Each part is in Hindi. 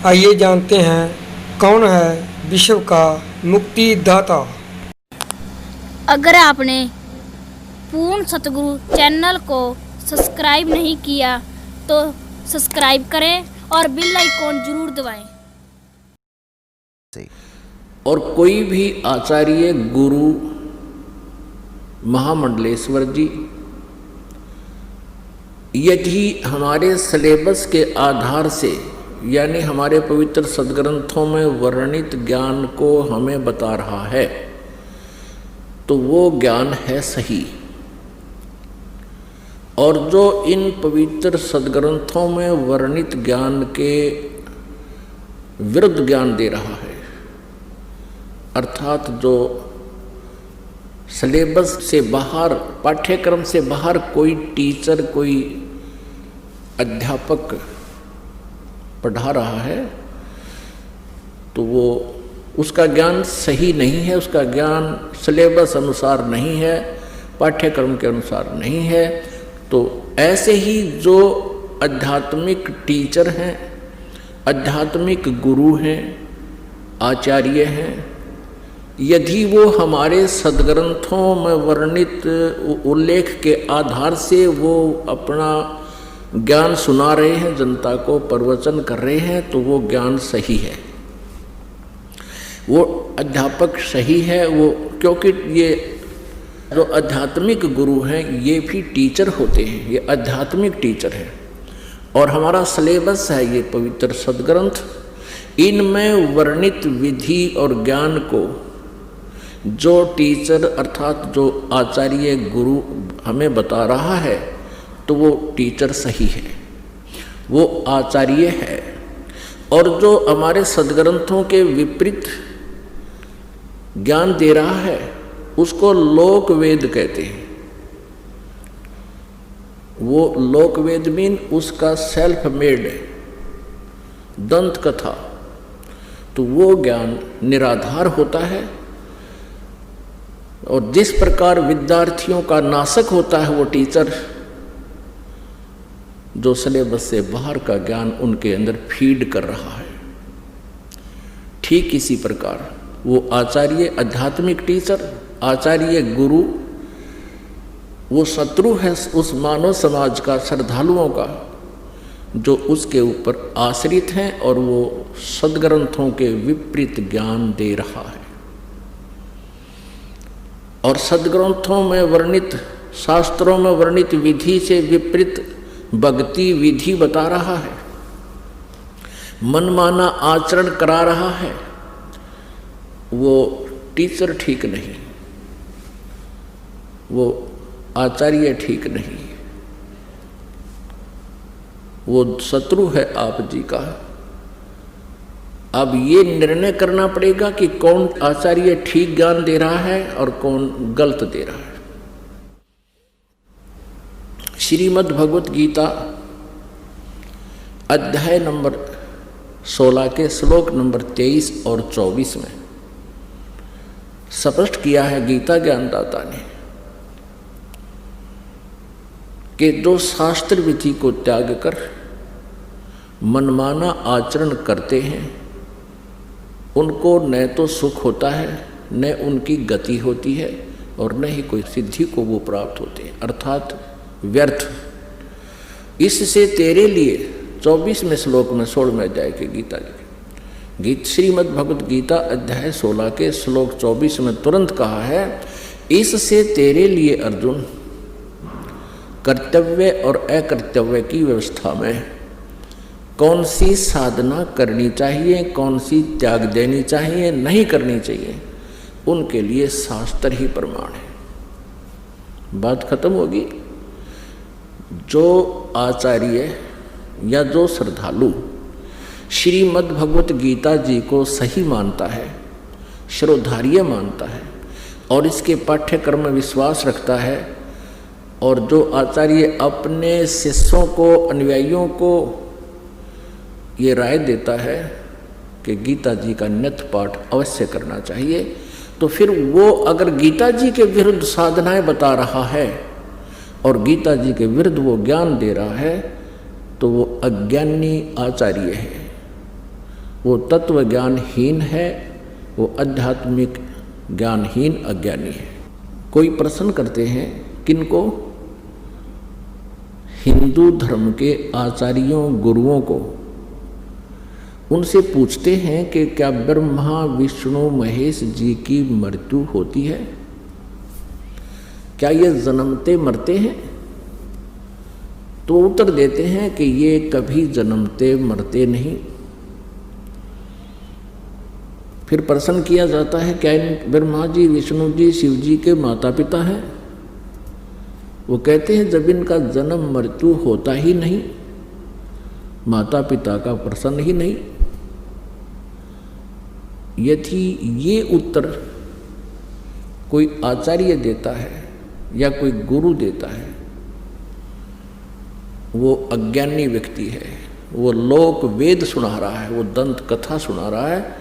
आइए जानते हैं कौन है विश्व का मुक्तिदाता। अगर आपने पूर्ण सतगुरु चैनल को सब्सक्राइब नहीं किया तो सब्सक्राइब करें और बेल आइकॉन जरूर दबाएं। और कोई भी आचार्य गुरु महामंडलेश्वर जी यदि हमारे सिलेबस के आधार से यानी हमारे पवित्र सदग्रंथों में वर्णित ज्ञान को हमें बता रहा है तो वो ज्ञान है सही। और जो इन पवित्र सदग्रंथों में वर्णित ज्ञान के विरुद्ध ज्ञान दे रहा है, अर्थात जो सिलेबस से बाहर, पाठ्यक्रम से बाहर कोई टीचर, कोई अध्यापक पढ़ा रहा है तो वो उसका ज्ञान सही नहीं है, उसका ज्ञान सिलेबस अनुसार नहीं है, पाठ्यक्रम के अनुसार नहीं है। तो ऐसे ही जो आध्यात्मिक टीचर हैं, आध्यात्मिक गुरु हैं, आचार्य हैं, यदि वो हमारे सदग्रंथों में वर्णित उल्लेख के आधार से वो अपना ज्ञान सुना रहे हैं, जनता को प्रवचन कर रहे हैं, तो वो ज्ञान सही है, वो अध्यापक सही है। वो क्योंकि ये जो आध्यात्मिक गुरु हैं ये भी टीचर होते हैं, ये आध्यात्मिक टीचर हैं। और हमारा सिलेबस है ये पवित्र सदग्रंथ, इनमें वर्णित विधि और ज्ञान को जो टीचर अर्थात जो आचार्य गुरु हमें बता रहा है तो वो टीचर सही है, वो आचार्य है। और जो हमारे सदग्रंथों के विपरीत ज्ञान दे रहा है उसको लोक वेद कहते हैं। वो लोक वेद मीन उसका सेल्फ मेड दंत कथा, तो वो ज्ञान निराधार होता है। और जिस प्रकार विद्यार्थियों का नाशक होता है वो टीचर जो सिलेबस से बाहर का ज्ञान उनके अंदर फीड कर रहा है, ठीक इसी प्रकार वो आचार्य आध्यात्मिक टीचर, आचार्य गुरु, वो शत्रु है उस मानव समाज का, श्रद्धालुओं का, जो उसके ऊपर आश्रित हैं और वो सदग्रंथों के विपरीत ज्ञान दे रहा है। और सदग्रंथों में वर्णित, शास्त्रों में वर्णित विधि से विपरीत भक्ति विधि बता रहा है, मनमाना आचरण करा रहा है, वो टीचर ठीक नहीं, वो आचार्य ठीक नहीं, वो शत्रु है आप जी का। अब ये निर्णय करना पड़ेगा कि कौन आचार्य ठीक ज्ञान दे रहा है और कौन गलत दे रहा है। श्रीमद् भगवत गीता अध्याय नंबर 16 के श्लोक नंबर 23 और 24 में स्पष्ट किया है गीता ज्ञानदाता ने कि जो शास्त्र विधि को त्याग कर मनमाना आचरण करते हैं उनको न तो सुख होता है, न उनकी गति होती है और न ही कोई सिद्धि को वो प्राप्त होते हैं, अर्थात व्यर्थ। इससे तेरे लिए 24वें श्लोक में 16वें अध्याय के गीता श्रीमद् भगवत गीता अध्याय 16 के श्लोक 24 में तुरंत कहा है, इससे तेरे लिए अर्जुन कर्तव्य और अकर्तव्य की व्यवस्था में कौन सी साधना करनी चाहिए, कौन सी त्याग देनी चाहिए, नहीं करनी चाहिए, उनके लिए शास्त्र ही प्रमाण है। बात खत्म होगी। जो आचार्य या जो श्रद्धालु श्रीमद् भगवत गीता जी को सही मानता है, श्रोधार्य मानता है और इसके पाठ्यक्रम में विश्वास रखता है, और जो आचार्य अपने शिष्यों को, अनुयायियों को ये राय देता है कि गीता जी का नित्य पाठ अवश्य करना चाहिए, तो फिर वो अगर गीता जी के विरुद्ध साधनाएं बता रहा है और गीता जी के विरुद्ध वो ज्ञान दे रहा है तो वो अज्ञानी आचार्य है। वो तत्व ज्ञानहीन है, वो आध्यात्मिक ज्ञानहीन अज्ञानी है। कोई प्रश्न करते हैं किनको? हिंदू धर्म के आचार्यों गुरुओं को। उनसे पूछते हैं कि क्या ब्रह्मा विष्णु महेश जी की मृत्यु होती है? क्या ये जन्मते मरते हैं? तो उत्तर देते हैं कि ये कभी जन्मते मरते नहीं। फिर प्रश्न किया जाता है क्या इन ब्रह्मा जी विष्णु जी शिव जी के माता पिता हैं? वो कहते हैं जब इनका जन्म मृत्यु होता ही नहीं, माता पिता का प्रश्न ही नहीं। यदि ये उत्तर कोई आचार्य देता है या कोई गुरु देता है, वो अज्ञानी व्यक्ति है, वो लोक वेद सुना रहा है, वो दंत कथा सुना रहा है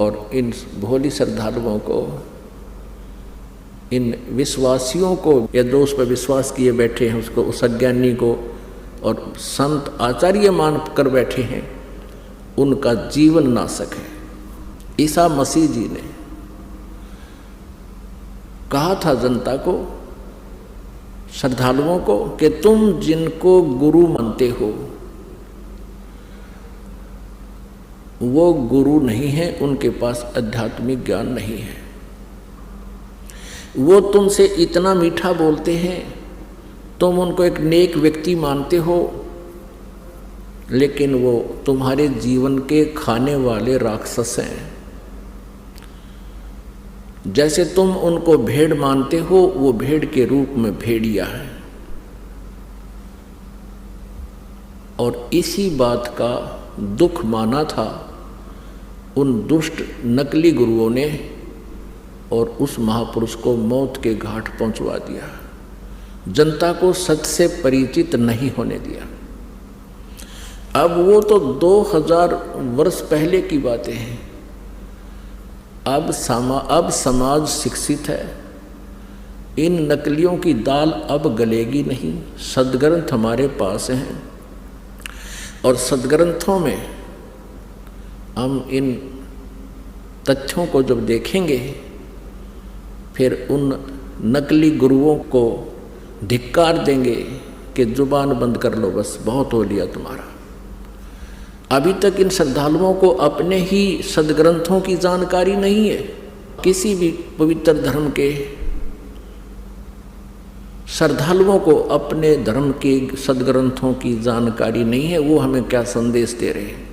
और इन भोली श्रद्धालुओं को, इन विश्वासियों को, या जो उस पर विश्वास किए बैठे हैं उसको, उस अज्ञानी को और संत आचार्य मान कर बैठे हैं, उनका जीवन नाशक है। ईसा मसीह जी ने कहा था जनता को, श्रद्धालुओं को, कि तुम जिनको गुरु मानते हो वो गुरु नहीं है, उनके पास आध्यात्मिक ज्ञान नहीं है। वो तुमसे इतना मीठा बोलते हैं, तुम उनको एक नेक व्यक्ति मानते हो, लेकिन वो तुम्हारे जीवन के खाने वाले राक्षस हैं। जैसे तुम उनको भेड़ मानते हो, वो भेड़ के रूप में भेड़िया है। और इसी बात का दुख माना था उन दुष्ट नकली गुरुओं ने और उस महापुरुष को मौत के घाट पहुंचवा दिया। जनता को सत्य से परिचित नहीं होने दिया। अब वो तो 2000 वर्ष पहले की बातें हैं। अब समाज शिक्षित है। इन नकलियों की दाल अब गलेगी नहीं। सदग्रंथ हमारे पास हैं और सदग्रंथों में हम इन तथ्यों को जब देखेंगे, फिर उन नकली गुरुओं को धिक्कार देंगे कि जुबान बंद कर लो, बस बहुत हो लिया तुम्हारा। अभी तक इन श्रद्धालुओं को अपने ही सदग्रंथों की जानकारी नहीं है। किसी भी पवित्र धर्म के श्रद्धालुओं को अपने धर्म के सदग्रंथों की जानकारी नहीं है। वो हमें क्या संदेश दे रहे हैं?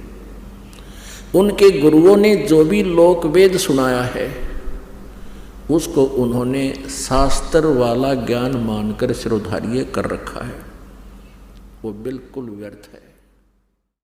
उनके गुरुओं ने जो भी लोक वेद सुनाया है उसको उन्होंने शास्त्र वाला ज्ञान मानकर शिरोधार्य कर रखा है। वो बिल्कुल व्यर्थ है।